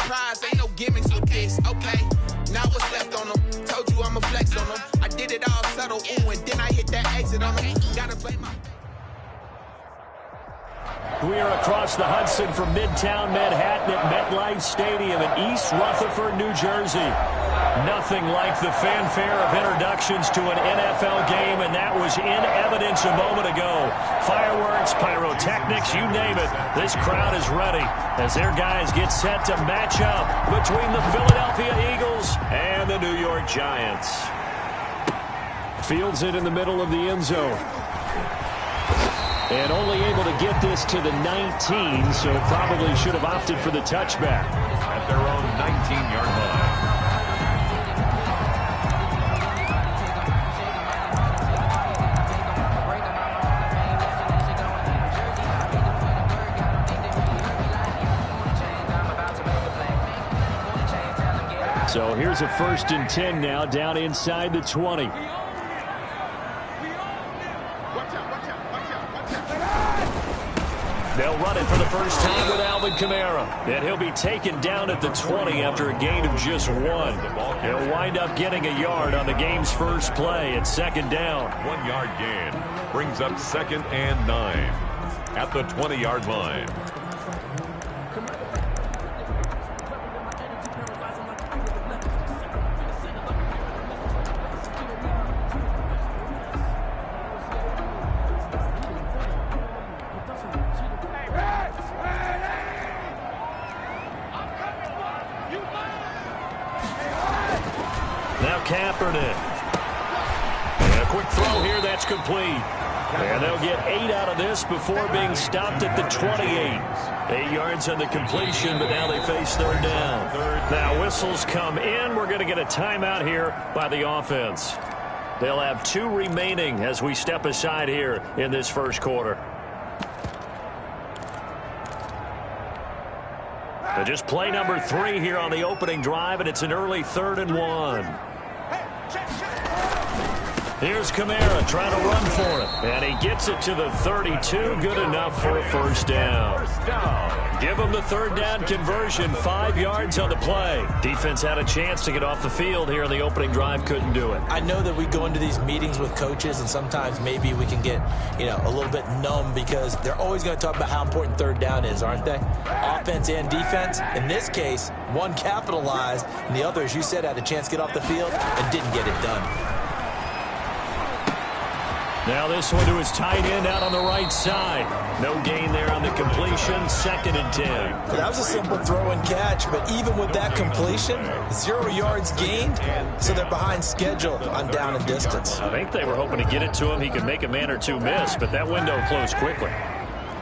surprise, ain't no gimmicks with this, okay. Now what's left on them? Told you I'ma flex on them. I did it all subtle, ooh, and then I hit that exit on them. Gotta blame my... We are across the Hudson from Midtown Manhattan at MetLife Stadium in East Rutherford, New Jersey. Nothing like the fanfare of introductions to an NFL game, and that was in evidence a moment ago. Fireworks, pyrotechnics, you name it. This crowd is ready as their guys get set to match up between the Philadelphia Eagles and the New York Giants. Fields it in the middle of the end zone. And only able to get this to the 19, so probably should have opted for the touchback. At their own 19-yard line. So here's a 1st and 10 now, down inside the 20. They'll run it for the first time with Alvin Kamara. And he'll be taken down at the 20 after a gain of just 1. He'll wind up getting a yard on the game's first play at 2nd down. 1-yard gain brings up 2nd and 9 at the 20-yard line. And a quick throw here, that's complete. And they'll get 8 out of this before being stopped at the 28. 8 yards on the completion, but now they face 3rd down. Now whistles come in. We're going to get a timeout here by the offense. They'll have 2 remaining as we step aside here in this first quarter. But just play number 3 here on the opening drive, and it's an early 3rd and 1. Here's Kamara trying to run for it. And he gets it to the 32. Good enough for a first down. Give him the 3rd down conversion. 5 yards on the play. Defense had a chance to get off the field here in the opening drive. Couldn't do it. I know that we go into these meetings with coaches, and sometimes maybe we can get, a little bit numb because they're always going to talk about how important 3rd down is, aren't they? Offense and defense. In this case, one capitalized, and the other, as you said, had a chance to get off the field and didn't get it done. Now this one to his tight end out on the right side. No gain there on the completion. 2nd and 10. That was a simple throw and catch, but even with that completion, 0 yards gained, so they're behind schedule on down and distance. I think they were hoping to get it to him. He could make a man or 2 miss, but that window closed quickly.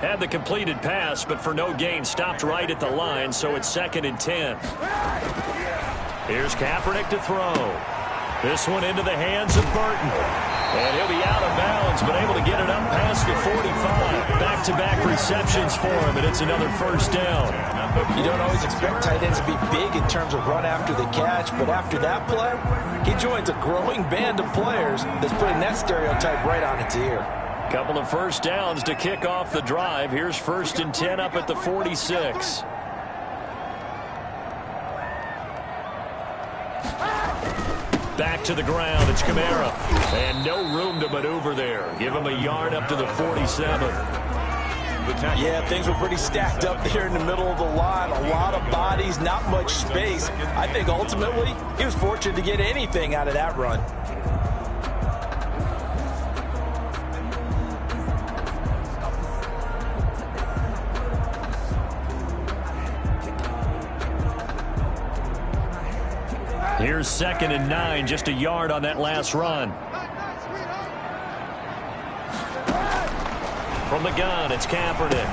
Had the completed pass, but for no gain, stopped right at the line, so it's 2nd and 10. Here's Kaepernick to throw. This one into the hands of Burton. And he'll be out of bounds, but able to get it up past the 45. Back-to-back receptions for him, and it's another first down. You don't always expect tight ends to be big in terms of run after the catch, but after that play, he joins a growing band of players that's putting that stereotype right on its ear. Couple of first downs to kick off the drive. Here's 1st and 10 up at the 46. Back to the ground. It's Kamara. And no room to maneuver there. Give him a yard up to the 47. Yeah, things were pretty stacked up there in the middle of the line. A lot of bodies, not much space. I think ultimately he was fortunate to get anything out of that run. Here's 2nd and 9, just a yard on that last run. From the gun, it's Kaepernick.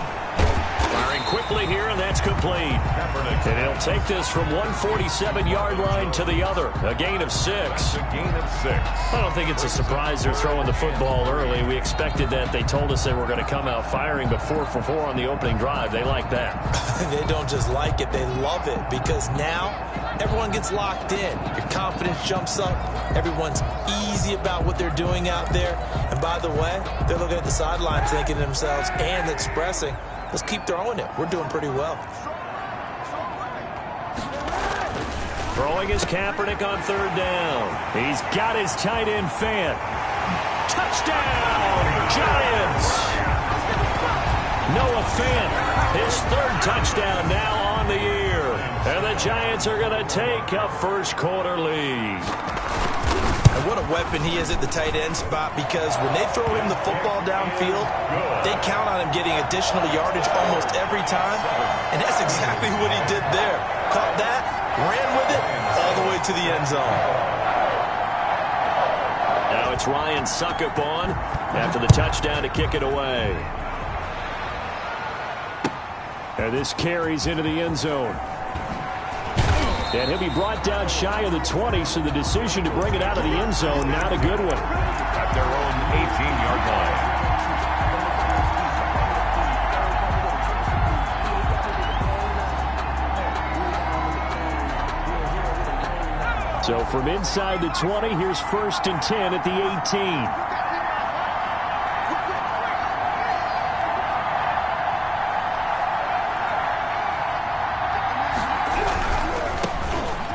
Firing quickly here, and that's complete. And he'll take this from 147-yard line to the other. A gain of 6. I don't think it's a surprise they're throwing the football early. We expected that. They told us they were going to come out firing, but 4 for 4 on the opening drive. They like that. They don't just like it, they love it, because now everyone gets locked in. Your confidence jumps up. Everyone's easy about what they're doing out there. And by the way, they're looking at the sideline thinking to themselves and expressing, let's keep throwing it. We're doing pretty well. Throwing his Kaepernick on third down. He's got his tight end Fant. Touchdown, Giants! Noah Fant, his third touchdown now on the year. And the Giants are going to take a first-quarter lead. And what a weapon he is at the tight end spot, because when they throw him the football downfield, they count on him getting additional yardage almost every time. And that's exactly what he did there. Caught that, ran with it, all the way to the end zone. Now it's Ryan Suckup on after the touchdown to kick it away. And this carries into the end zone. And he'll be brought down shy of the 20, so the decision to bring it out of the end zone, not a good one. At their own 18-yard line. So from inside the 20, here's 1st and 10 at the 18.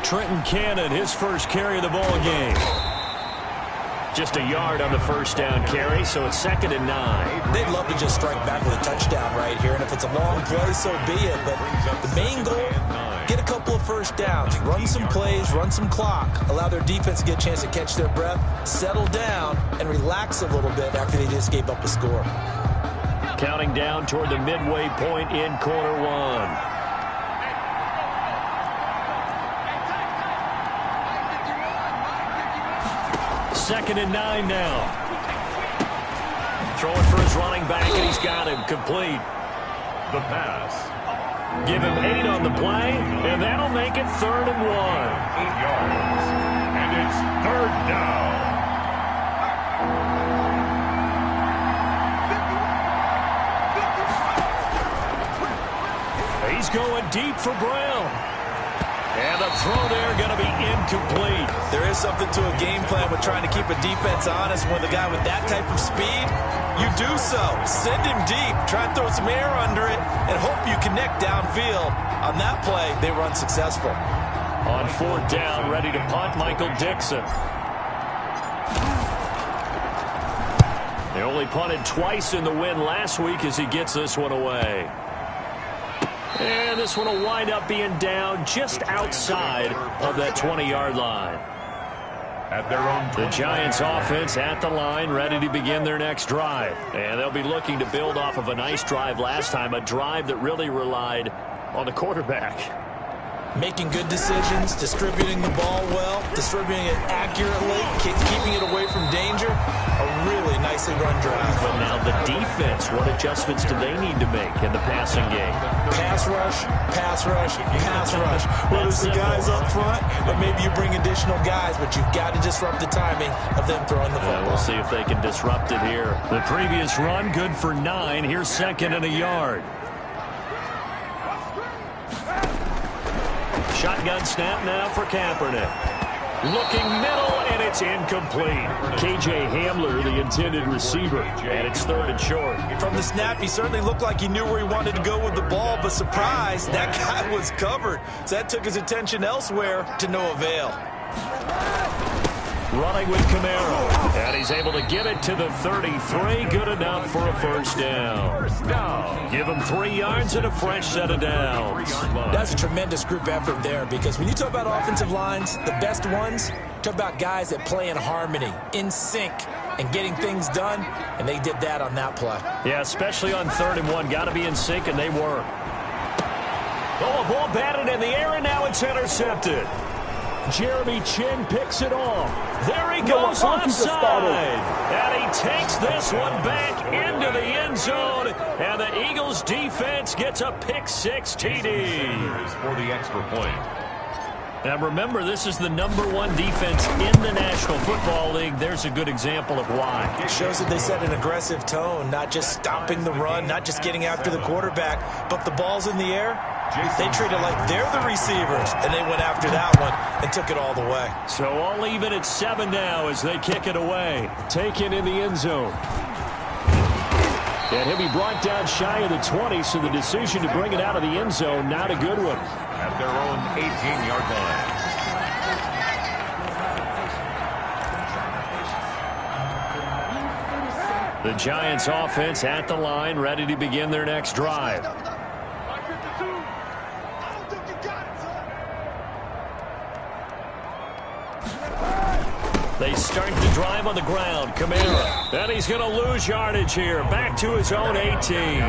Trenton Cannon, his first carry of the ball game. Just a yard on the first down carry, so it's 2nd and 9. They'd love to just strike back with a touchdown right here, and if it's a long play, so be it. But the main goal, get a couple of first downs, run some plays, run some clock, allow their defense to get a chance to catch their breath, settle down, and relax a little bit after they just gave up a score. Counting down toward the midway point in quarter one. Second and 9 now. Throwing for his running back, and he's got him complete. The pass. Give him 8 on the play, and that'll make it 3rd and 1. 8 yards. And it's 3rd down. He's going deep for Brown. And the throw there going to be incomplete. There is something to a game plan with trying to keep a defense honest. When the guy with that type of speed, you do so. Send him deep. Try and throw some air under it and hope you connect downfield. On that play, they were unsuccessful. On 4th down, ready to punt, Michael Dixon. They only punted twice in the win last week as he gets this one away. And this one will wind up being down just outside of that 20-yard line. At their own The Giants offense at the line, ready to begin their next drive. And they'll be looking to build off of a nice drive last time, a drive that really relied on the quarterback. Making good decisions, distributing the ball well, distributing it accurately, keeping it away from danger. A really nicely run drive. But now the defense, what adjustments do they need to make in the passing game? Pass rush, pass rush, pass rush. Whether it's the guys up front, or maybe you bring additional guys, but you've got to disrupt the timing of them throwing the football. We'll see if they can disrupt it here. The previous run, good for 9. Here's 2nd and a yard. Shotgun snap now for Kaepernick. Looking middle, and it's incomplete. KJ Hamler, the intended receiver, and it's 3rd and short. From the snap, he certainly looked like he knew where he wanted to go with the ball, but surprise, that guy was covered. So that took his attention elsewhere to no avail. Running with Camaro, and he's able to get it to the 33. Good enough for a first down. Give him 3 yards and a fresh set of downs. That's a tremendous group effort there, because when you talk about offensive lines, the best ones, talk about guys that play in harmony, in sync, and getting things done, and they did that on that play. Yeah, especially on 3rd and 1. Got to be in sync, and they were. Oh, a ball batted in the air, and now it's intercepted. Jeremy Chin picks it off. There he goes left side. And he takes this one back into the end zone. And the Eagles defense gets a pick-6 TD. For the extra point. Now remember, this is the #1 defense in the National Football League. There's a good example of why. It shows that they set an aggressive tone, not just stopping the run, not just getting after the quarterback, but the ball's in the air. They treat it like they're the receivers, and they went after that one and took it all the way. So all even at 7 now as they kick it away. Taken in the end zone. And he'll be brought down shy of the 20, so the decision to bring it out of the end zone, not a good one. At their own 18-yard line. The Giants offense at the line, ready to begin their next drive. They start the drive on the ground. Kamara. And he's going to lose yardage here. Back to his own 18.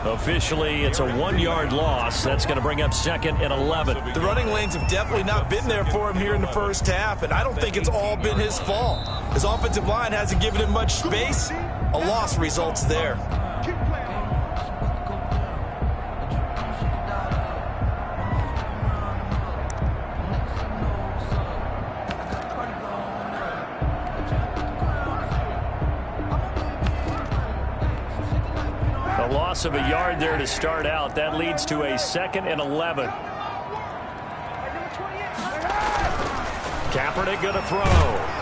Officially, it's a 1-yard loss. That's going to bring up 2nd and 11. The running lanes have definitely not been there for him here in the first half, and I don't think it's all been his fault. His offensive line hasn't given him much space. A loss results there. A loss of a yard there to start out. That leads to a 2nd and 11. Kaepernick going to throw.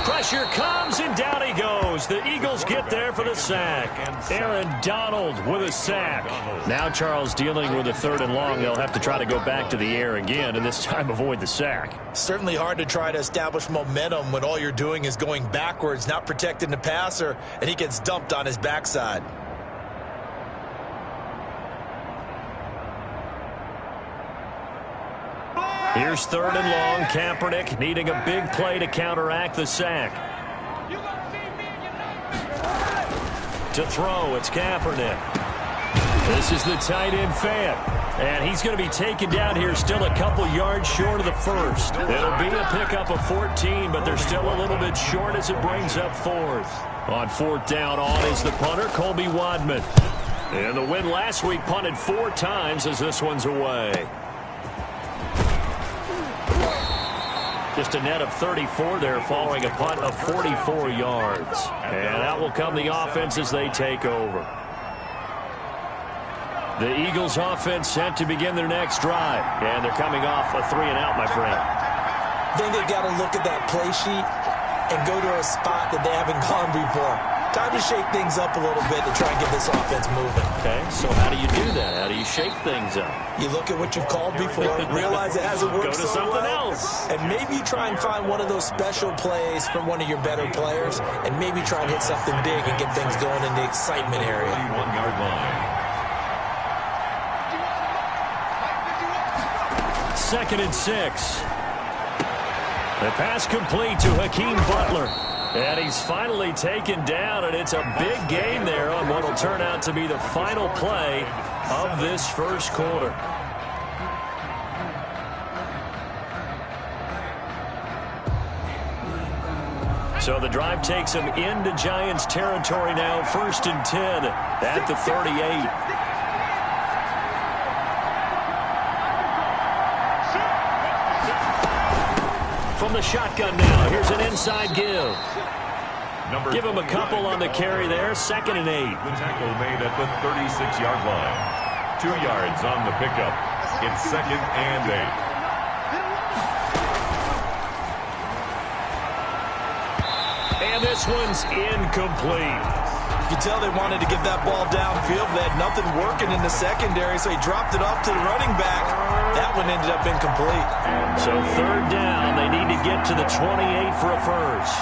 Pressure comes, and down he goes. The Eagles get there for the sack. Aaron Donald with a sack. Now Charles dealing with a 3rd and long. They'll have to try to go back to the air again, and this time avoid the sack. Certainly hard to try to establish momentum when all you're doing is going backwards, not protecting the passer, and he gets dumped on his backside. Here's 3rd and long. Kaepernick needing a big play to counteract the sack. To throw, it's Kaepernick. This is the tight end Fant. And he's going to be taken down here still a couple yards short of the first. It'll be a pickup of 14, but they're still a little bit short as it brings up 4th. On 4th down, on is the punter, Colby Wadman. And the win last week punted 4 times as this one's away. Just a net of 34 there following a punt of 44 yards. And that will come the offense as they take over. The Eagles offense set to begin their next drive. And they're coming off a 3-and-out, my friend. I think they've got to look at that play sheet and go to a spot that they haven't gone before. Time to shake things up a little bit to try and get this offense moving. Okay, so how do you do that? How do you shake things up? You look at what you've called before, realize it hasn't worked so well. Go to something else. And maybe try and find one of those special plays from one of your better players, and maybe try and hit something big and get things going in the excitement area. 1-yard line. 2nd and 6. The pass complete to Hakeem Butler. And he's finally taken down, and it's a big gain there on what will turn out to be the final play of this first quarter. So the drive takes him into Giants territory now, 1st and 10 at the 38. From the shotgun now, here's an inside give. Give him a couple on the carry there, 2nd and 8. The tackle made at the 36-yard line. 2 yards on the pickup. It's 2nd and 8. And this one's incomplete. You can tell they wanted to get that ball downfield. They had nothing working in the secondary, so he dropped it off to the running back. That one ended up incomplete. So 3rd down, they need to get to the 28 for a first.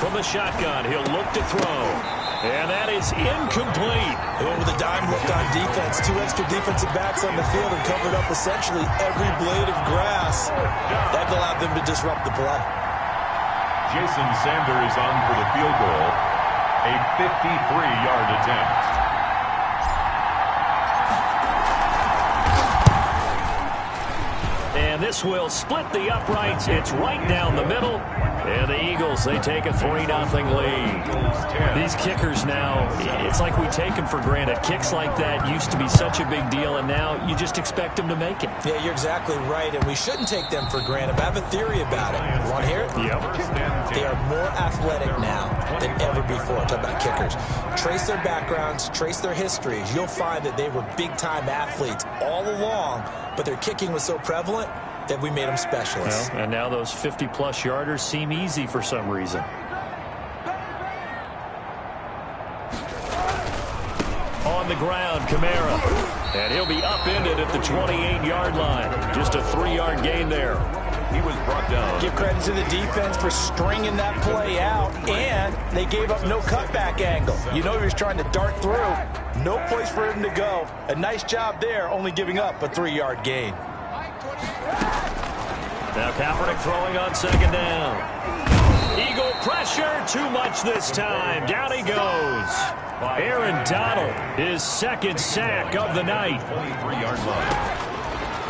From the shotgun, he'll look to throw. And that is incomplete. They went with a dime look on defense. 2 extra defensive backs on the field and covered up essentially every blade of grass. That allowed them to disrupt the play. Jason Sanders on for the field goal. A 53-yard attempt. And this will split the uprights. It's right down the middle. And the Eagles, they take a 3-0 lead. These kickers now, it's like we take them for granted. Kicks like that used to be such a big deal, and now you just expect them to make it. Yeah, you're exactly right, and we shouldn't take them for granted. But I have a theory about it. You want to hear it? Yep. They are more athletic now than ever before. Talk about kickers. Trace their backgrounds, trace their histories. You'll find that they were big-time athletes all along, but their kicking was so prevalent that we made them specialists. Well, and now those 50-plus yarders seem easy for some reason. On the ground, Kamara. And he'll be upended at the 28-yard line. Just a 3-yard gain there. He was brought down. Give credit to the defense for stringing that play out, and they gave up no cutback angle. You know he was trying to dart through. No place for him to go. A nice job there, only giving up a 3-yard gain. Now Kaepernick throwing on second down. Eagle pressure, too much this time. Down he goes. Aaron Donald, his second sack of the night. 23-yard line.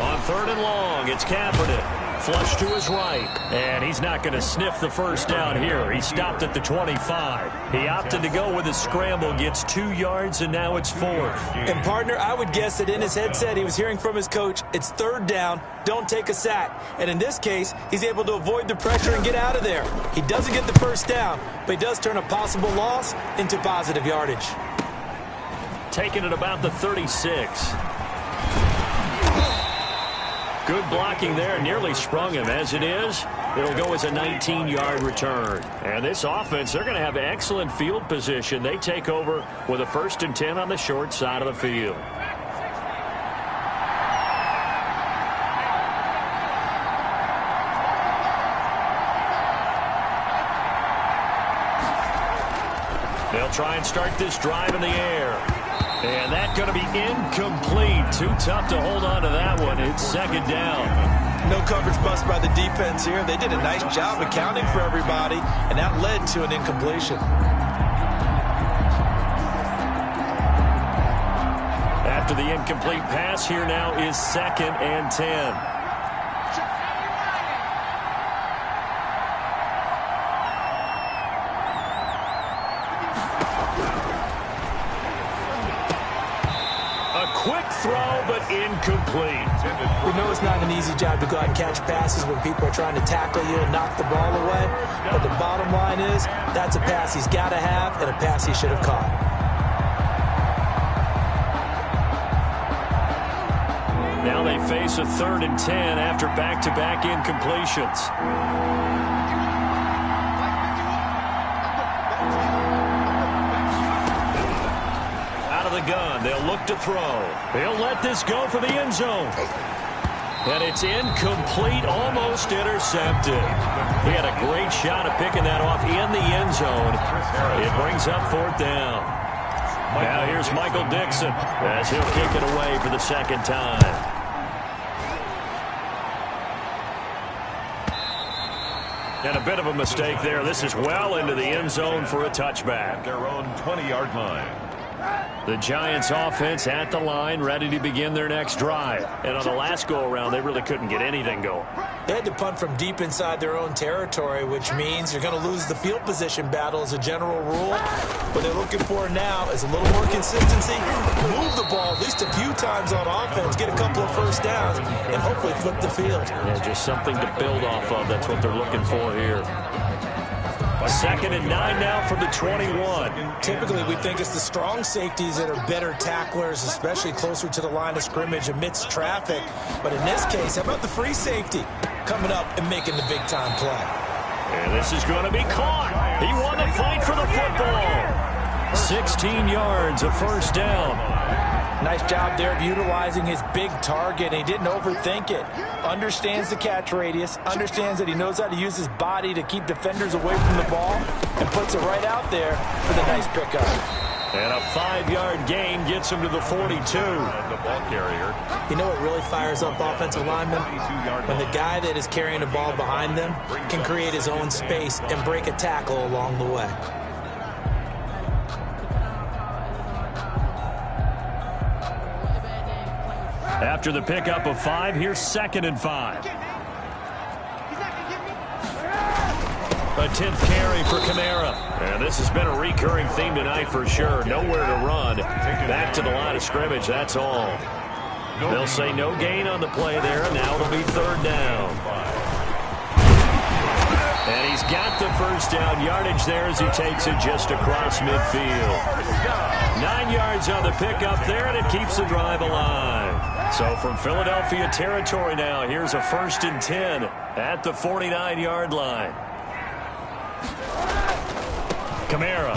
On third and long, it's Kaepernick. Flush to his right, and he's not going to sniff the first down here. He stopped at the 25. He opted to go with a scramble, gets 2 yards, and now it's fourth. And, partner, I would guess that in his headset he was hearing from his coach, it's third down, don't take a sack. And in this case, he's able to avoid the pressure and get out of there. He doesn't get the first down, but he does turn a possible loss into positive yardage. Taking it about the 36. Good blocking there, nearly sprung him. As it is, it'll go as a 19-yard return. And this offense, they're going to have excellent field position. They take over with a 1st and 10 on the short side of the field. They'll try and start this drive in the air. And that's going to be incomplete. Too tough to hold on to that one. It's second down. No coverage bust by the defense here. They did a nice job accounting for everybody, and that led to an incompletion. After the incomplete pass, here now is 2nd and 10. Quick throw, but incomplete. We know it's not an easy job to go out and catch passes when people are trying to tackle you and knock the ball away. But the bottom line is, that's a pass he's got to have and a pass he should have caught. Now they face a 3rd and 10 after back-to-back incompletions. The gun. They'll look to throw. They'll let this go for the end zone. And it's incomplete, almost intercepted. He had a great shot at picking that off in the end zone. It brings up 4th down. Now here's Michael Dixon as he'll kick it away for the 2nd time. And a bit of a mistake there. This is well into the end zone for a touchback. Their own 20-yard line. The Giants offense at the line, ready to begin their next drive. And on the last go-around, they really couldn't get anything going. They had to punt from deep inside their own territory, which means you're going to lose the field position battle as a general rule. What they're looking for now is a little more consistency, move the ball at least a few times on offense, get a couple of first downs, and hopefully flip the field. Yeah, just something to build off of. That's what they're looking for here. 2nd and 9 now from the 21. Typically, we think it's the strong safeties that are better tacklers, especially closer to the line of scrimmage amidst traffic. But in this case, how about the free safety coming up and making the big-time play? And this is going to be caught. He won the fight for the football. 16 yards, a 1st down. Nice job there of utilizing his big target. He didn't overthink it. Understands the catch radius. Understands that he knows how to use his body to keep defenders away from the ball. And puts it right out there for the nice pickup. And a 5-yard gain gets him to the 42. The ball carrier. You know what really fires up offensive linemen? When the guy that is carrying the ball behind them can create his own space and break a tackle along the way. After the pickup of 5, here's 2nd and 5. A 10th carry for Kamara. And this has been a recurring theme tonight for sure. Nowhere to run. Back to the line of scrimmage, that's all. They'll say no gain on the play there, and now it'll be 3rd down. And he's got the first down yardage there as he takes it just across midfield. 9 yards on the pickup there, and it keeps the drive alive. So from Philadelphia territory now, here's a 1st and 10 at the 49-yard line. Kamara.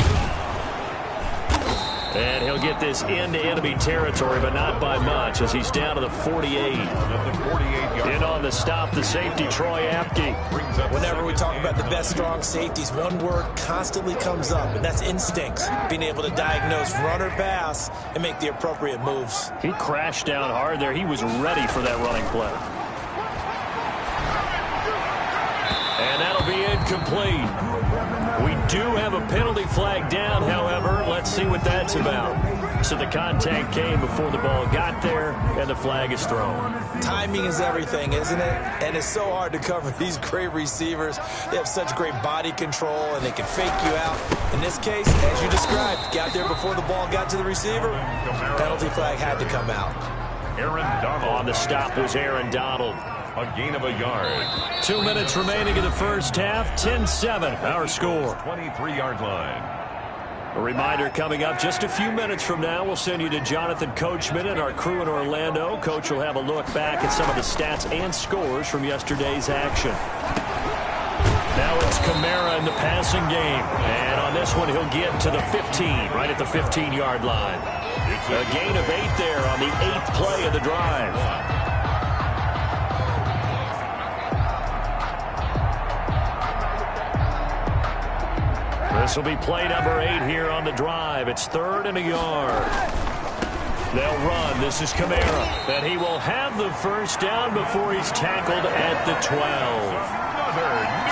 And he'll get this into enemy territory, but not by much, as he's down to the 48. In on the stop, the safety, Troy Apke. Whenever we talk about the best strong safeties, one word constantly comes up, and that's instincts. Being able to diagnose run or pass and make the appropriate moves. He crashed down hard there. He was ready for that running play. And that'll be incomplete. We do have a penalty flag down, however. Let's see what that's about. So the contact came before the ball got there, and the flag is thrown. Timing is everything, isn't it? And it's so hard to cover these great receivers. They have such great body control, and they can fake you out. In this case, as you described, got there before the ball got to the receiver. Penalty flag had to come out. Aaron Donald. On the stop was Aaron Donald. A gain of a yard. 2 minutes remaining in the first half. 10-7, our score. 23-yard line. A reminder coming up just a few minutes from now. We'll send you to Jonathan Coachman and our crew in Orlando. Coach will have a look back at some of the stats and scores from yesterday's action. Now it's Kamara in the passing game. And on this one, he'll get to the 15, right at the 15-yard line. A gain of 8 there on the 8th play of the drive. This will be play number 8 here on the drive. It's 3rd and a yard. They'll run. This is Kamara. And he will have the first down before he's tackled at the 12.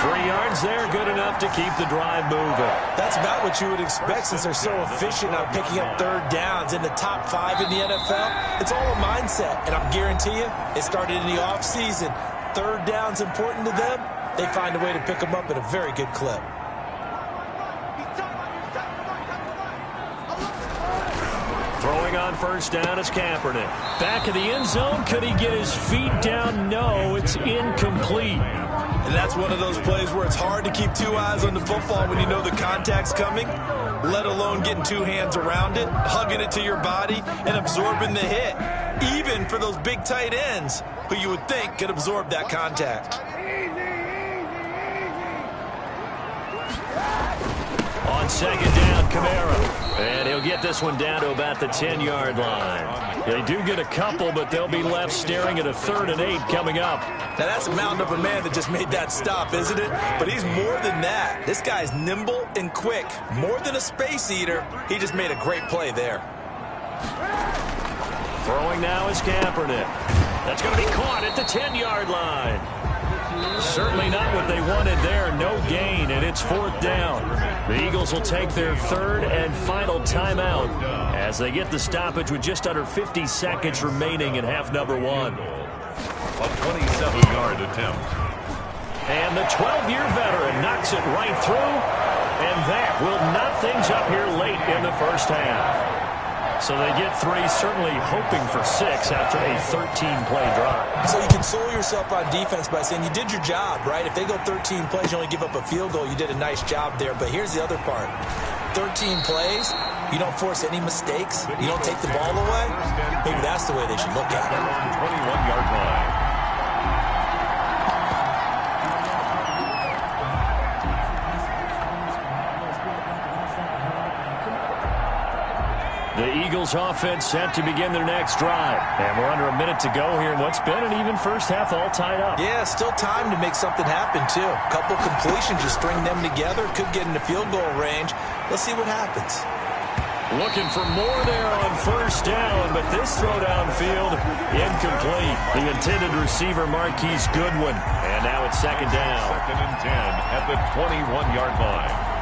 3 yards there, good enough to keep the drive moving. That's about what you would expect since they're so efficient on picking up 3rd downs in the top 5 in the NFL. It's all a mindset, and I guarantee you, it started in the offseason. 3rd down's important to them. They find a way to pick them up at a very good clip. Throwing on first down is Kaepernick. Back of the end zone. Could he get his feet down? No, it's incomplete. And that's one of those plays where it's hard to keep 2 eyes on the football when you know the contact's coming, let alone getting 2 hands around it, hugging it to your body, and absorbing the hit, even for those big tight ends who you would think could absorb that contact. On second down, Kamara. And he'll get this one down to about the 10-yard line. They do get a couple, but they'll be left staring at a 3rd and 8 coming up. Now, that's a mountain of a man that just made that stop, isn't it? But he's more than that. This guy's nimble and quick. More than a space eater. He just made a great play there. Throwing now is Kaepernick. That's going to be caught at the 10-yard line. Certainly not what they wanted there. No gain, and it's 4th down. The Eagles will take their 3rd and final timeout as they get the stoppage with just under 50 seconds remaining in half number 1. A 27-yard attempt. And the 12-year veteran knocks it right through, and that will knot things up here late in the first half. So they get 3, certainly hoping for 6 after a 13-play drive. So you console yourself on defense by saying you did your job, right? If they go 13 plays, you only give up a field goal, you did a nice job there. But here's the other part. 13 plays, you don't force any mistakes, you don't take the ball away. Maybe that's the way they should look at it. 21-yard line. The Eagles offense set to begin their next drive. And we're under a minute to go here in what's been an even first half, all tied up. Yeah, still time to make something happen, too. A couple completions, just string them together. Could get into field goal range. Let's see what happens. Looking for more there on first down, but this throw downfield, incomplete. The intended receiver, Marquise Goodwin. And now it's second down. 2nd and 10 at the 21-yard line.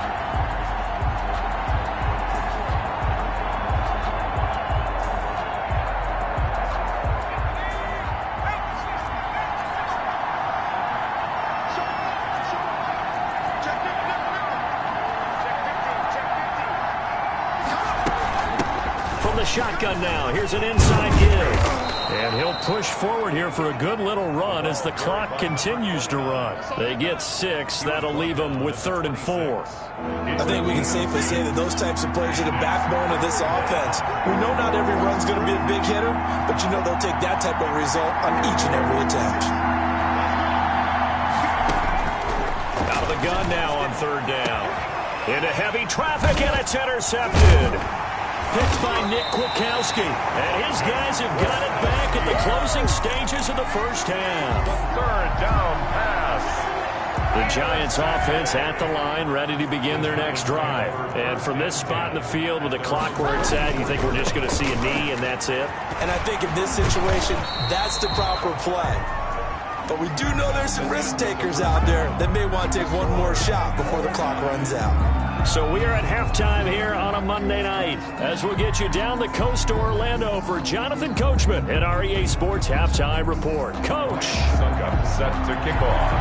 Shotgun now. Here's an inside give. And he'll push forward here for a good little run as the clock continues to run. They get 6. That'll leave them with 3rd and 4. I think we can safely say that those types of players are the backbone of this offense. We know not every run's going to be a big hitter, but you know they'll take that type of result on each and every attempt. Out of the gun now on 3rd down. Into heavy traffic, and it's intercepted. picked by Nick Kwiatkowski. And his guys have got it back at the closing stages of the first half. Third down pass. The Giants offense at the line, ready to begin their next drive. And from this spot in the field with the clock where it's at, you think we're just going to see a knee and that's it? And I think in this situation, that's the proper play. But we do know there's some risk takers out there that may want to take one more shot before the clock runs out. So we are at halftime here on a Monday night as we'll get you down the coast to Orlando for Jonathan Coachman at our EA Sports Halftime Report. Coach. Suckup set to kick off.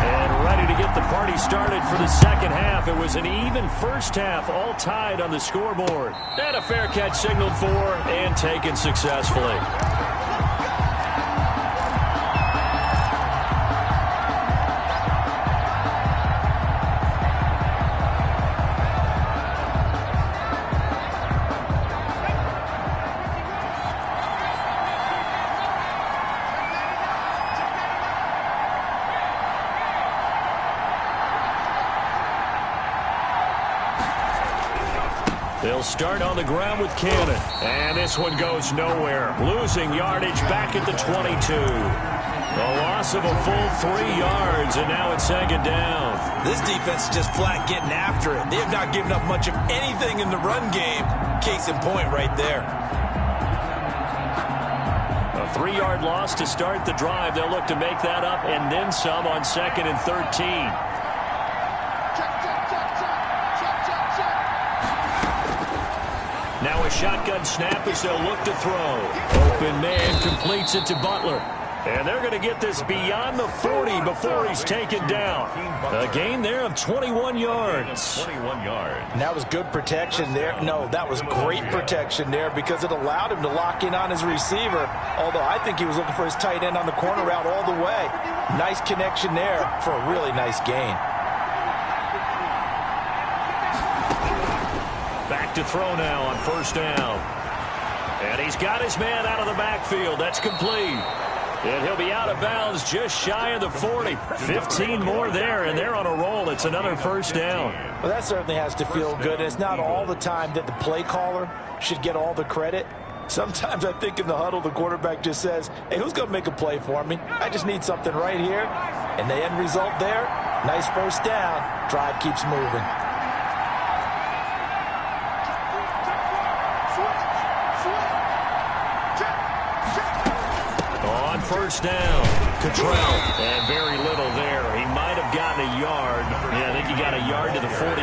And ready to get the party started for the second half. It was an even first half, all tied on the scoreboard. And a fair catch signaled for and taken successfully. They'll start on the ground with Cannon. And this one goes nowhere. Losing yardage back at the 22. A loss of a full 3 yards, and now it's second down. This defense is just flat getting after it. They have not given up much of anything in the run game. Case in point right there. A 3-yard loss to start the drive. They'll look to make that up and then some on 2nd and 13. Now a shotgun snap as they'll look to throw. Open man completes it to Butler. And they're going to get this beyond the 40 before he's taken down. A gain there of 21 yards. 21 yards. And that was good protection there. No, that was great protection there because it allowed him to lock in on his receiver. Although I think he was looking for his tight end on the corner route all the way. Nice connection there for a really nice gain. Back to throw now on first down. And he's got his man out of the backfield. That's complete. And he'll be out of bounds just shy of the 40. 15 more there, and they're on a roll. It's another first down. Well, that certainly has to feel good. It's not all the time that the play caller should get all the credit. Sometimes I think in the huddle, the quarterback just says, hey, who's going to make a play for me? I just need something right here. And the end result there, nice first down. Drive keeps moving. First down, Cottrell, and very little there. He might have gotten a yard. Yeah, I think he got a yard to the 41.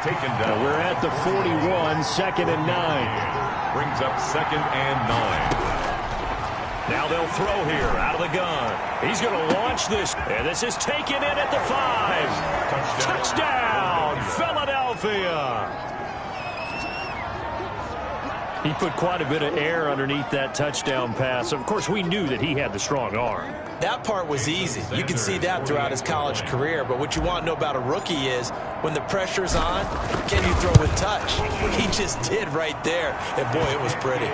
Taken down. We're at the 41, 2nd and 9. Brings up 2nd and 9. Now they'll throw here out of the gun. He's going to launch this, and this is taken in at the 5. Touchdown, Philadelphia. He put quite a bit of air underneath that touchdown pass. Of course, we knew that he had the strong arm. That part was easy. You can see that throughout his college career. But what you want to know about a rookie is when the pressure's on, can you throw with touch? He just did right there. And, boy, it was pretty.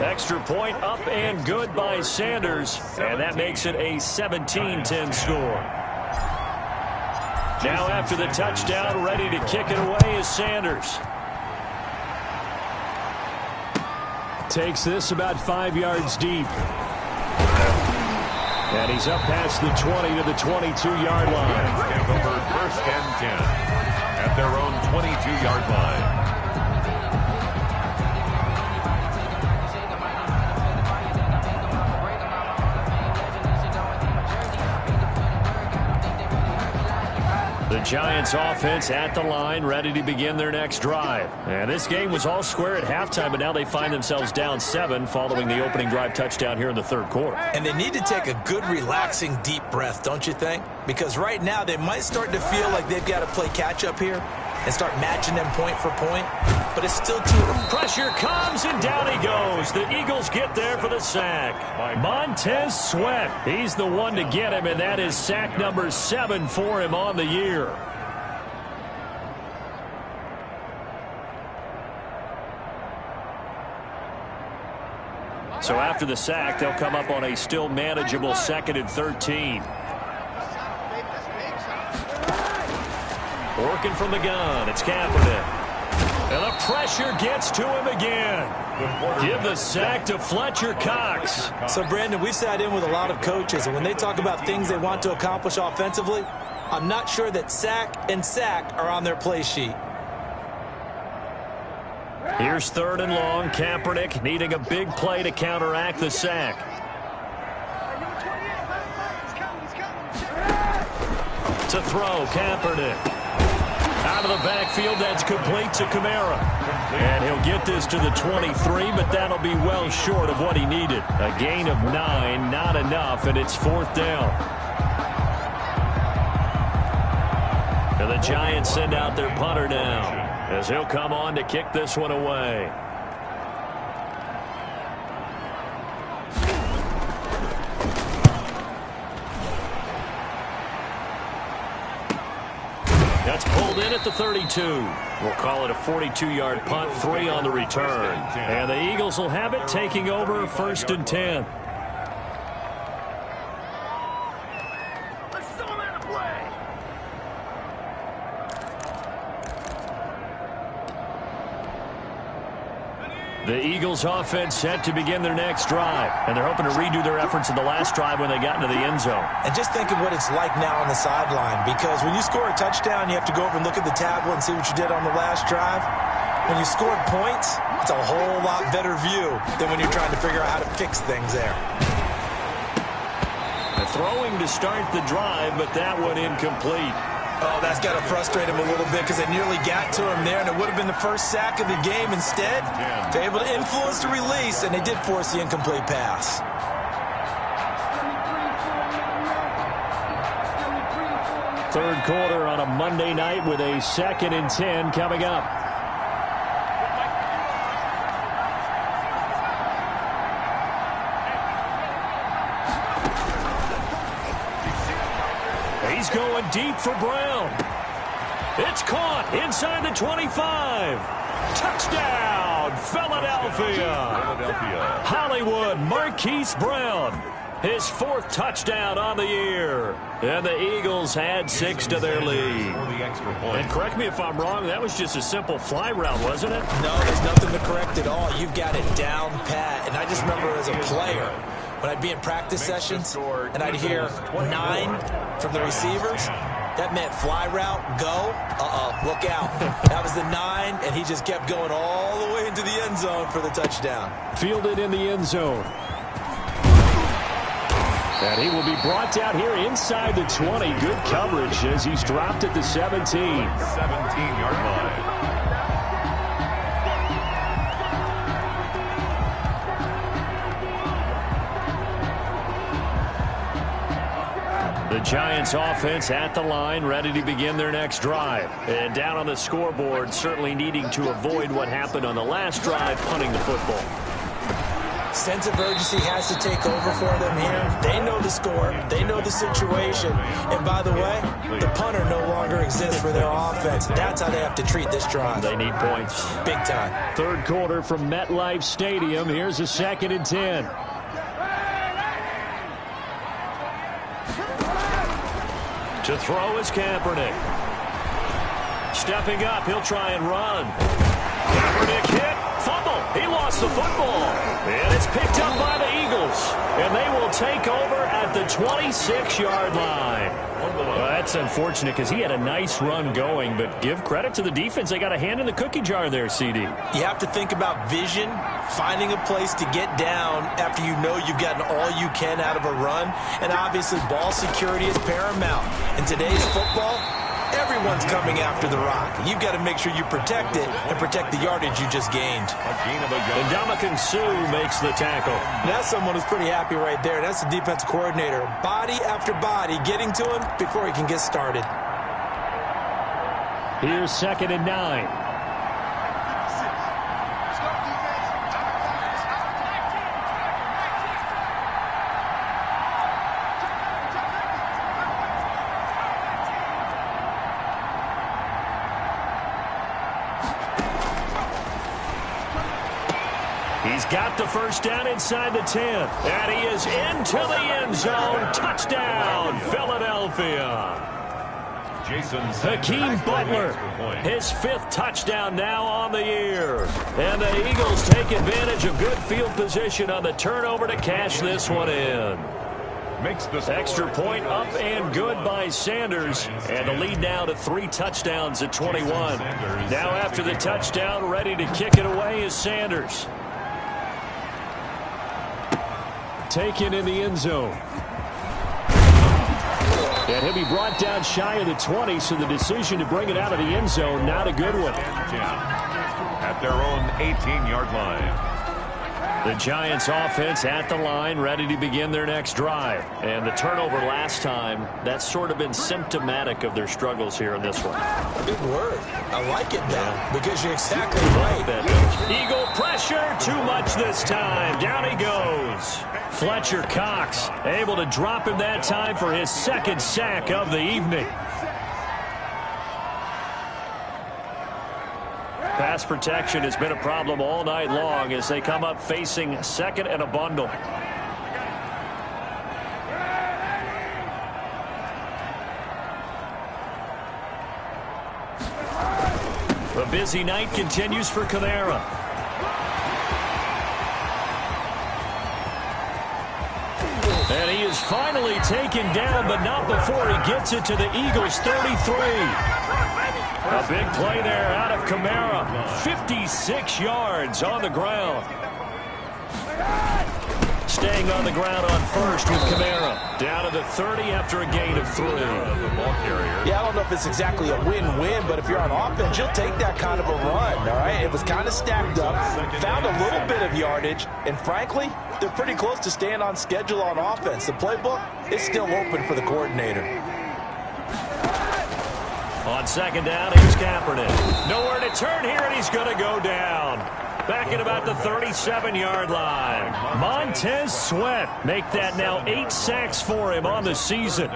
Extra point up and good by Sanders. And that makes it a 17-10 score. Now after the touchdown, ready to kick it away is Sanders. Takes this about 5 yards deep. And he's up past the 20 to the 22-yard line. Over 1st and 10 at their own 22-yard line. The Giants offense at the line, ready to begin their next drive. And this game was all square at halftime, but now they find themselves down 7 following the opening drive touchdown here in the 3rd quarter. And they need to take a good, relaxing, deep breath, don't you think? Because right now they might start to feel like they've got to play catch-up here and start matching them point for point. But it's still too early. Pressure comes, and down he goes. The Eagles get there for the sack. Montez Sweat, he's the one to get him, and that is sack number 7 for him on the year. So after the sack, they'll come up on a still manageable 2nd and 13. Working from the gun, it's Kaepernick. And the pressure gets to him again. Give the sack to Fletcher Cox. So, Brandon, we've sat in with a lot of coaches, and when they talk about things they want to accomplish offensively, I'm not sure that sack and sack are on their play sheet. Here's 3rd and long. Kaepernick needing a big play to counteract the sack. To throw, Kaepernick. Out of the backfield, that's complete to Kamara. And he'll get this to the 23, but that'll be well short of what he needed. A gain of 9, not enough, and it's 4th down. And the Giants send out their punter now, as he'll come on to kick this one away. That's pulled in at the 32. We'll call it a 42-yard punt, 3 on the return. And the Eagles will have it, taking over 1st and 10. The Eagles offense set to begin their next drive, and they're hoping to redo their efforts in the last drive when they got into the end zone. And just think of what it's like now on the sideline, because when you score a touchdown, you have to go over and look at the tablet and see what you did on the last drive. When you scored points, it's a whole lot better view than when you're trying to figure out how to fix things there. The throwing to start the drive, but that one incomplete. Oh, that's got to frustrate him a little bit because they nearly got to him there, and it would have been the first sack of the game. Instead, they're able to influence the release, and they did force the incomplete pass. Third quarter on a Monday night with a 2nd and 10 coming up. He's going deep for Brown. It's caught inside the 25. Touchdown, Philadelphia. Hollywood Marquise Brown. His 4th touchdown on the year. And the Eagles add 6 to their lead. And correct me if I'm wrong, that was just a simple fly route, wasn't it? No, there's nothing to correct at all. You've got it down pat. And I just remember as a player, when I'd be in practice sessions and I'd hear 9 from the receivers, that meant fly route, go, look out. That was the 9, and he just kept going all the way into the end zone for the touchdown. Fielded in the end zone. And he will be brought down here inside the 20. Good coverage as he's dropped at the 17. 17-yard line. The Giants offense at the line, ready to begin their next drive. And down on the scoreboard, certainly needing to avoid what happened on the last drive, punting the football. Sense of urgency has to take over for them here. They know the score. They know the situation. And by the way, the punter no longer exists for their offense. That's how they have to treat this drive. They need points. Big time. Third quarter from MetLife Stadium. Here's a 2nd and 10. To throw is Kaepernick. Stepping up, he'll try and run. Kaepernick hit, fumble. He lost the football. And it's picked up by the Eagles. And they will take over at the 26-yard line. Well, that's unfortunate because he had a nice run going, but give credit to the defense. They got a hand in the cookie jar there, CD. You have to think about vision, finding a place to get down after you know you've gotten all you can out of a run, and obviously ball security is paramount. In today's football, everyone's coming after the rock. You've got to make sure you protect it and protect the yardage you just gained. And Ndamukong Suh makes the tackle. That's someone who's pretty happy right there. That's the defense coordinator. Body after body getting to him before he can get started. Here's 2nd and 9. He's got the first down inside the 10. And he is into the end zone. Touchdown, Philadelphia. Hakeem Butler, his 5th touchdown now on the year. And the Eagles take advantage of good field position on the turnover to cash this one in. Extra point up and good by Sanders. And the lead now to 3 touchdowns at 21. Now after the touchdown, ready to kick it away is Sanders. Taken in the end zone. And he'll be brought down shy of the 20, so the decision to bring it out of the end zone, not a good one. At their own 18-yard line. The Giants offense at the line, ready to begin their next drive. And the turnover last time, that's sort of been symptomatic of their struggles here in this one. Big word. I like it now, because you're exactly right. Eagle pressure, too much this time. Down he goes. Fletcher Cox able to drop him that time for his 2nd sack of the evening. Pass protection has been a problem all night long as they come up facing 2nd and a bundle. The busy night continues for Kamara. And he is finally taken down, but not before he gets it to the Eagles' 33. A big play there out of Kamara. 56 yards on the ground. Staying on the ground on first with Kamara. Down to the 30 after a gain of 3. Yeah, I don't know if it's exactly a win-win, but if you're on offense, you'll take that kind of a run, all right? It was kind of stacked up, found a little bit of yardage, and frankly, they're pretty close to staying on schedule on offense. The playbook is still open for the coordinator. On 2nd down, here's Kaepernick. Nowhere to turn here, and he's going to go down. Back at about the 37-yard line. Montez Sweat make that now 8 sacks for him on the season.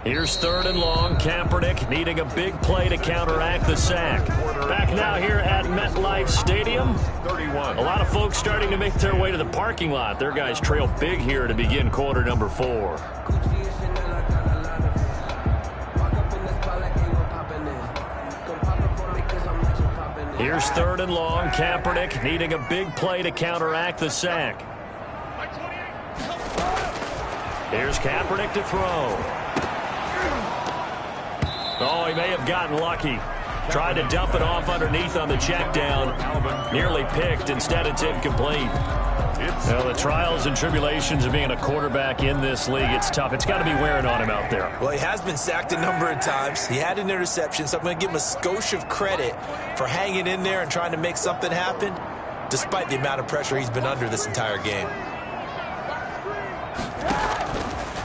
Here's 3rd and long. Kaepernick needing a big play to counteract the sack. Back now here at MetLife Stadium. A lot of folks starting to make their way to the parking lot. Their guys trail big here to begin quarter number 4. Here's 3rd and long. Kaepernick needing a big play to counteract the sack. Here's Kaepernick to throw. Oh, he may have gotten lucky. Tried to dump it off underneath on the check down. Nearly picked. Instead, it's incomplete. Well, the trials and tribulations of being a quarterback in this league, it's tough. It's got to be wearing on him out there. Well, he has been sacked a number of times. He had an interception, so I'm going to give him a skosh of credit for hanging in there and trying to make something happen, despite the amount of pressure he's been under this entire game.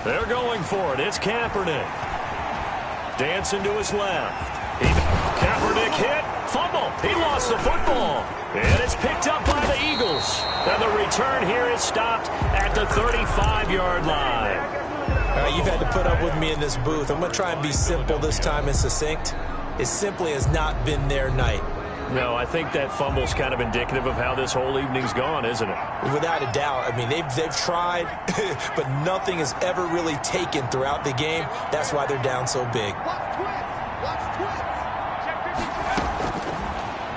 They're going for it. It's Kaepernick. Dancing to his left. Kaepernick hit. Fumble. He lost the football. And it's picked up by the Eagles. And the return here is stopped at the 35-yard line. All right, you've had to put up with me in this booth. I'm going to try and be simple this time and succinct. It simply has not been their night. No, I think that fumble's kind of indicative of how this whole evening's gone, isn't it? Without a doubt. I mean, they've tried, but nothing has ever really taken throughout the game. That's why they're down so big.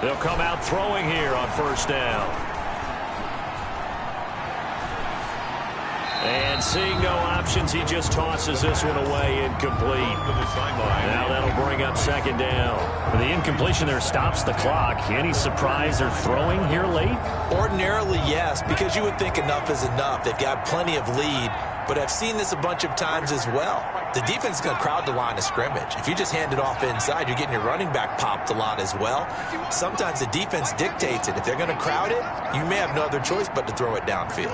They'll come out throwing here on 1st down. And seeing no options, he just tosses this one away, incomplete. Now that'll bring up 2nd down. The incompletion there stops the clock. Any surprise they're throwing here late? Ordinarily, yes, because you would think enough is enough. They've got plenty of lead, but I've seen this a bunch of times as well. The defense is going to crowd the line of scrimmage. If you just hand it off inside, you're getting your running back popped a lot as well. Sometimes the defense dictates it. If they're going to crowd it, you may have no other choice but to throw it downfield.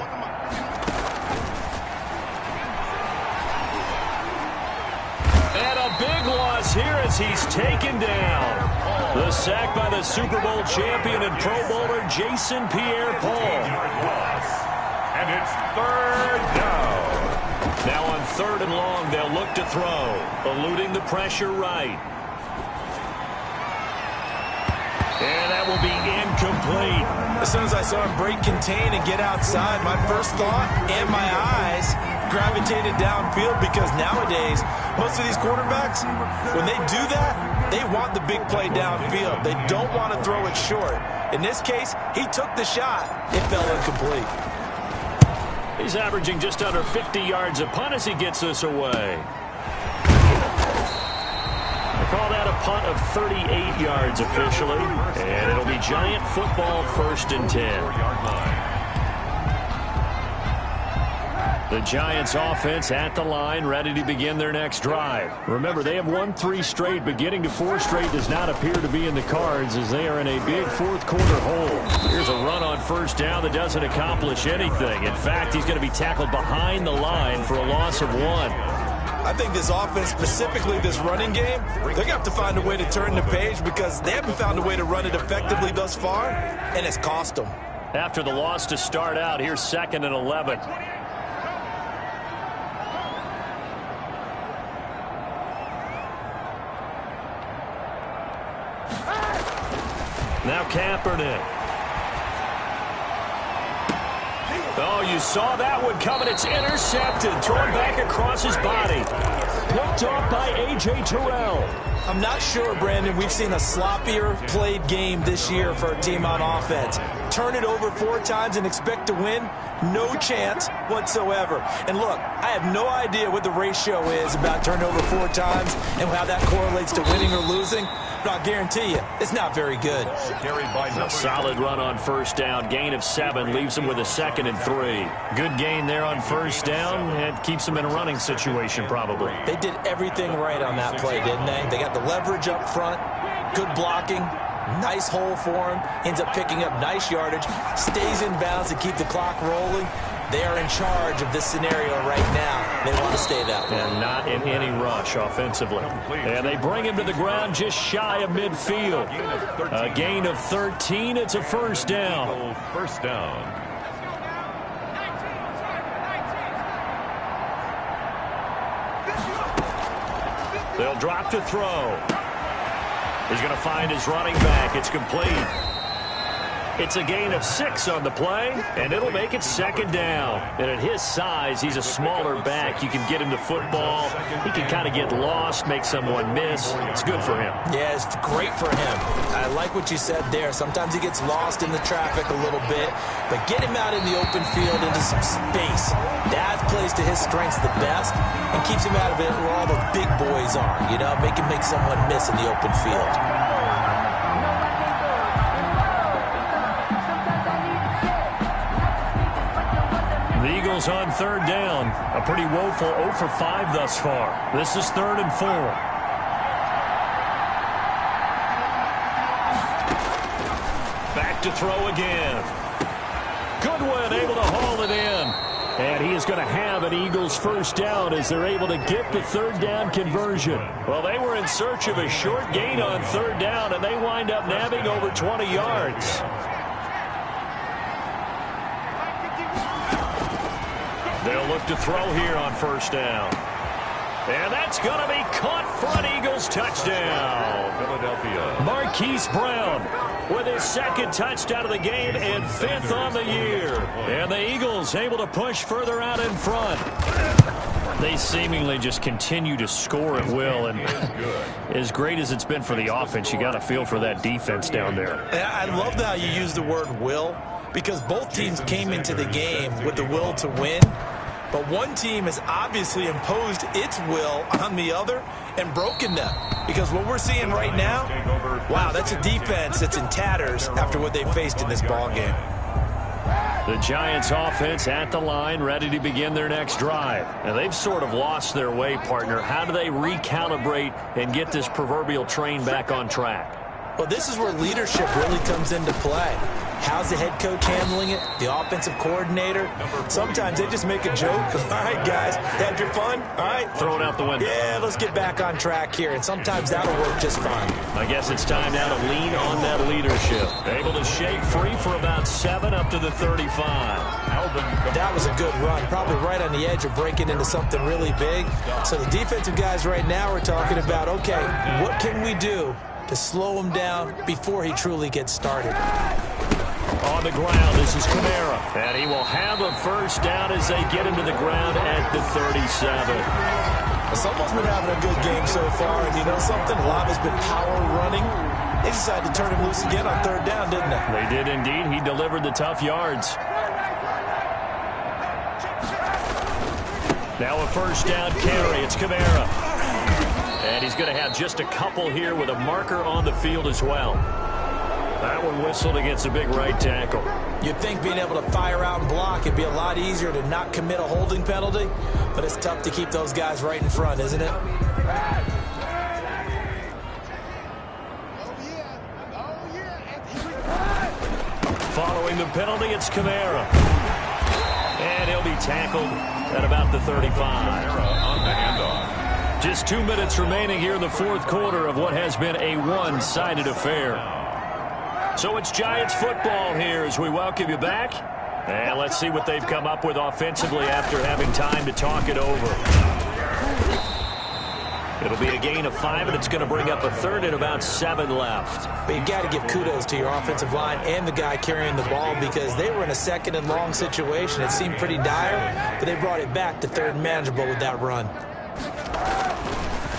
And a big loss here as he's taken down. The sack by the Super Bowl champion and Pro Bowler Jason Pierre-Paul. And it's 3rd down. Now on 3rd and long, they'll look to throw, eluding the pressure right. And that will be incomplete. As soon as I saw him break contain and get outside, my first thought and my eyes gravitated downfield because nowadays, most of these quarterbacks, when they do that, they want the big play downfield. They don't want to throw it short. In this case, he took the shot. It fell incomplete. He's averaging just under 50 yards a punt as he gets this away. Call that a punt of 38 yards officially, and it'll be Giant football 1st and 10. The Giants offense at the line, ready to begin their next drive. Remember, they have won 3 straight, but getting to 4 straight does not appear to be in the cards as they are in a big 4th quarter hole. Here's a run on 1st down that doesn't accomplish anything. In fact, he's going to be tackled behind the line for a loss of 1. I think this offense, specifically this running game, they're going to have to find a way to turn the page because they haven't found a way to run it effectively thus far, and it's cost them. After the loss to start out, here's 2nd and 11. Now Kaepernick. Oh, you saw that one coming. It's intercepted. Thrown back across his body. Picked off by A.J. Terrell. I'm not sure, Brandon, we've seen a sloppier played game this year for a team on offense. Turn it over 4 times and expect to win? No chance whatsoever. And look, I have no idea what the ratio is about turning over 4 times and how that correlates to winning or losing. But I'll guarantee you, it's not very good. A solid run on 1st down. Gain of 7 leaves him with a 2nd and 3. Good gain there on 1st down. It keeps him in a running situation probably. They did everything right on that play, didn't they? They got the leverage up front, good blocking, nice hole for him, ends up picking up nice yardage, stays in bounds to keep the clock rolling. They are in charge of this scenario right now. They want to stay that way. And not in any rush offensively. And they bring him to the ground just shy of midfield. A gain of 13. It's a 1st down. 1st down. They'll drop to throw. He's going to find his running back. It's complete. It's a gain of 6 on the play, and it'll make it 2nd down. And at his size, he's a smaller back. You can get him to football. He can kind of get lost, make someone miss. It's good for him. Yeah, it's great for him. I like what you said there. Sometimes he gets lost in the traffic a little bit, but get him out in the open field into some space. That plays to his strengths the best and keeps him out of it where all the big boys are. You know, make him make someone miss in the open field. The Eagles on 3rd down. A pretty woeful 0 for 5 thus far. This is 3rd and 4. Back to throw again. Goodwin able to haul it in. And he is going to have an Eagles 1st down as they're able to get the 3rd down conversion. Well, they were in search of a short gain on 3rd down, and they wind up nabbing over 20 yards. They'll look to throw here on 1st down. And that's going to be caught for an Eagles touchdown. Philadelphia. Marquise Brown with his 2nd touchdown of the game and 5th on the year. And the Eagles able to push further out in front. They seemingly just continue to score at will. And as great as it's been for the offense, you got to feel for that defense down there. I love how you use the word will, because both teams came into the game with the will to win. But one team has obviously imposed its will on the other and broken them. Because what we're seeing right now, wow, that's a defense that's in tatters after what they faced in this ballgame. The Giants offense at the line, ready to begin their next drive. And they've sort of lost their way, partner. How do they recalibrate and get this proverbial train back on track? Well, this is where leadership really comes into play. How's the head coach handling it? The offensive coordinator? Sometimes they just make a joke. All right, guys, had your fun? All right. Throw it out the window. Yeah, let's get back on track here. And sometimes that'll work just fine. I guess it's time now to lean on that leadership. Able to shake free for about 7 up to the 35. That was a good run. Probably right on the edge of breaking into something really big. So the defensive guys right now are talking about, okay, what can we do to slow him down before he truly gets started? on the ground. This is Kamara. And he will have a first down as they get him to the ground at the 37. Someone's been having a good game so far, and you know something? A lot has been power running. They decided to turn him loose again on third down, didn't they? They did indeed. He delivered the tough yards. Now a first down carry. It's Kamara. And he's going to have just a couple here with a marker on the field as well. That one whistled against a big right tackle. You'd think being able to fire out and block it'd be a lot easier to not commit a holding penalty, but it's tough to keep those guys right in front, isn't it? Following the penalty, it's Kamara. And he'll be tackled at about the 35. On the handoff. Just 2 minutes remaining here in the fourth quarter of what has been a one-sided affair. So it's Giants football here as we welcome you back. And let's see what they've come up with offensively after having time to talk it over. It'll be a gain of 5, and it's going to bring up a third and about 7 left. But you got to give kudos to your offensive line and the guy carrying the ball because they were in a second and long situation. It seemed pretty dire, but they brought it back to third and manageable with that run.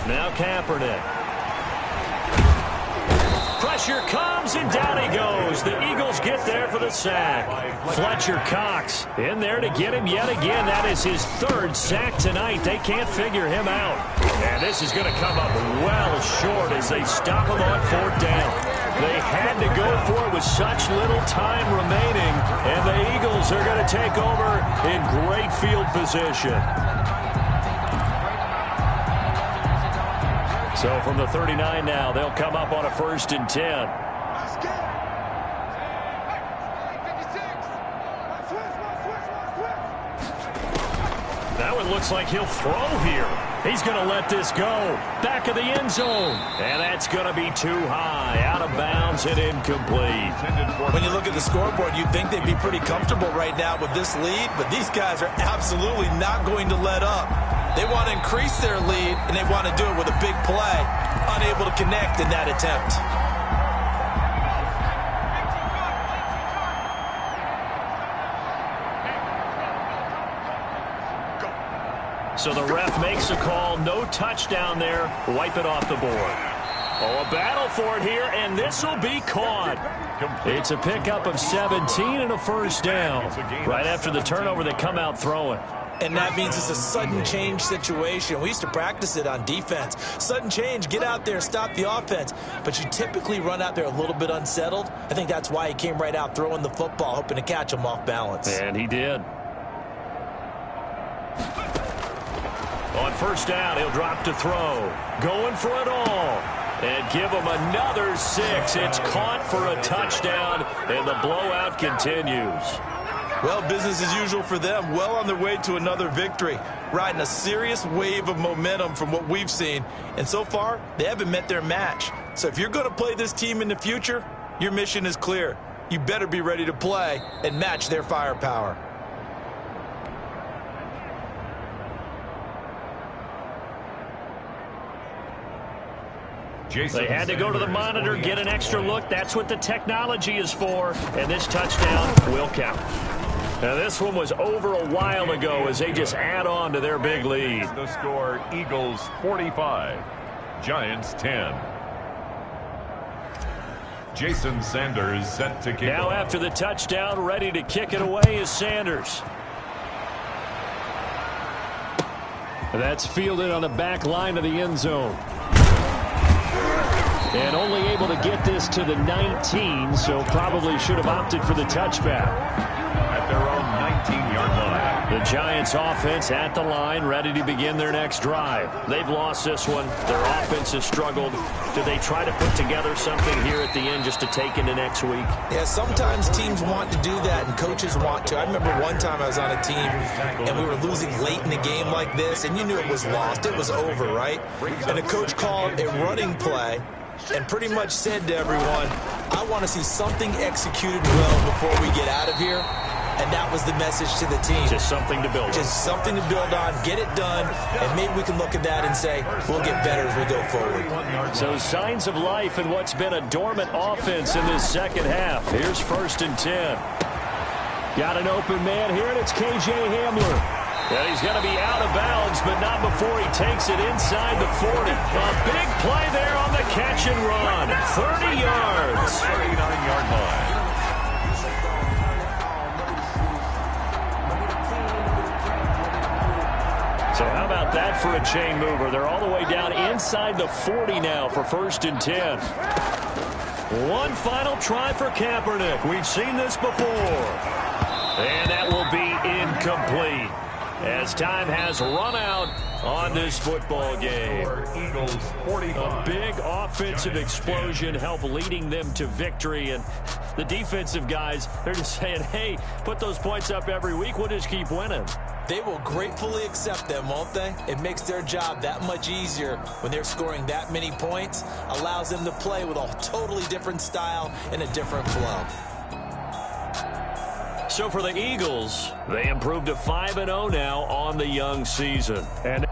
Now Kaepernick. Pressure comes, and down he goes. The Eagles get there for the sack. Fletcher Cox in there to get him yet again. That is his third sack tonight. They can't figure him out. And this is going to come up well short as they stop him on fourth down. They had to go for it with such little time remaining, and the Eagles are going to take over in great field position. So from the 39 now, they'll come up on a 1st and 10. That one looks like he'll throw here. He's going to let this go. Back of the end zone. And that's going to be too high. Out of bounds and incomplete. When you look at the scoreboard, you'd think they'd be pretty comfortable right now with this lead, but these guys are absolutely not going to let up. They want to increase their lead, and they want to do it with a big play. Unable to connect in that attempt. So the ref makes a call. No touchdown there. Wipe it off the board. Oh, a battle for it here, and this will be caught. It's a pickup of 17 and a first down. Right after the turnover, they come out throwing. And that means it's a sudden change situation. We used to practice it on defense. Sudden change, get out there, stop the offense. But you typically run out there a little bit unsettled. I think that's why he came right out throwing the football, hoping to catch him off balance. And he did. On first down, he'll drop to throw. Going for it all. And give him another 6. It's caught for a touchdown, and the blowout continues. Well, business as usual for them. Well on their way to another victory. Riding a serious wave of momentum from what we've seen. And so far, they haven't met their match. So if you're going to play this team in the future, your mission is clear. You better be ready to play and match their firepower. They had to go to the monitor, get an extra look. That's what the technology is for. And this touchdown will count. Now, this one was over a while ago as they just add on to their big lead. The score, Eagles 45, Giants 10. Jason Sanders set to kick now off. After the touchdown, ready to kick it away is Sanders. That's fielded on the back line of the end zone. And only able to get this to the 19, so probably should have opted for the touchback. At their own 19-yard line. The Giants offense at the line, ready to begin their next drive. They've lost this one. Their offense has struggled. Do they try to put together something here at the end just to take into next week? Yeah, sometimes teams want to do that and coaches want to. I remember one time I was on a team and we were losing late in the game like this, and you knew it was lost. It was over, right? And the coach called a running play and pretty much said to everyone, I want to see something executed well before we get out of here. and that was the message to the team. Just something to build on. Just something to build on, get it done, and maybe we can look at that and say, we'll get better as we go forward. So signs of life in what's been a dormant offense in this second half. Here's 1st and 10. Got an open man here, and it's K.J. Hamler. And he's going to be out of bounds, but not before he takes it inside the 40. A big play there on the catch and run. 30 yards. 39-yard line. So how about that for a chain mover? They're all the way down inside the 40 now for 1st and 10. One final try for Kaepernick. We've seen this before. And that will be incomplete, as time has run out on this football game. Eagles 45. A big offensive explosion helped leading them to victory. And the defensive guys, they're just saying, hey, put those points up every week. We'll just keep winning. They will gratefully accept them, won't they? It makes their job that much easier when they're scoring that many points. Allows them to play with a totally different style and a different flow. So for the Eagles, they improved to 5-0 now on the young season. And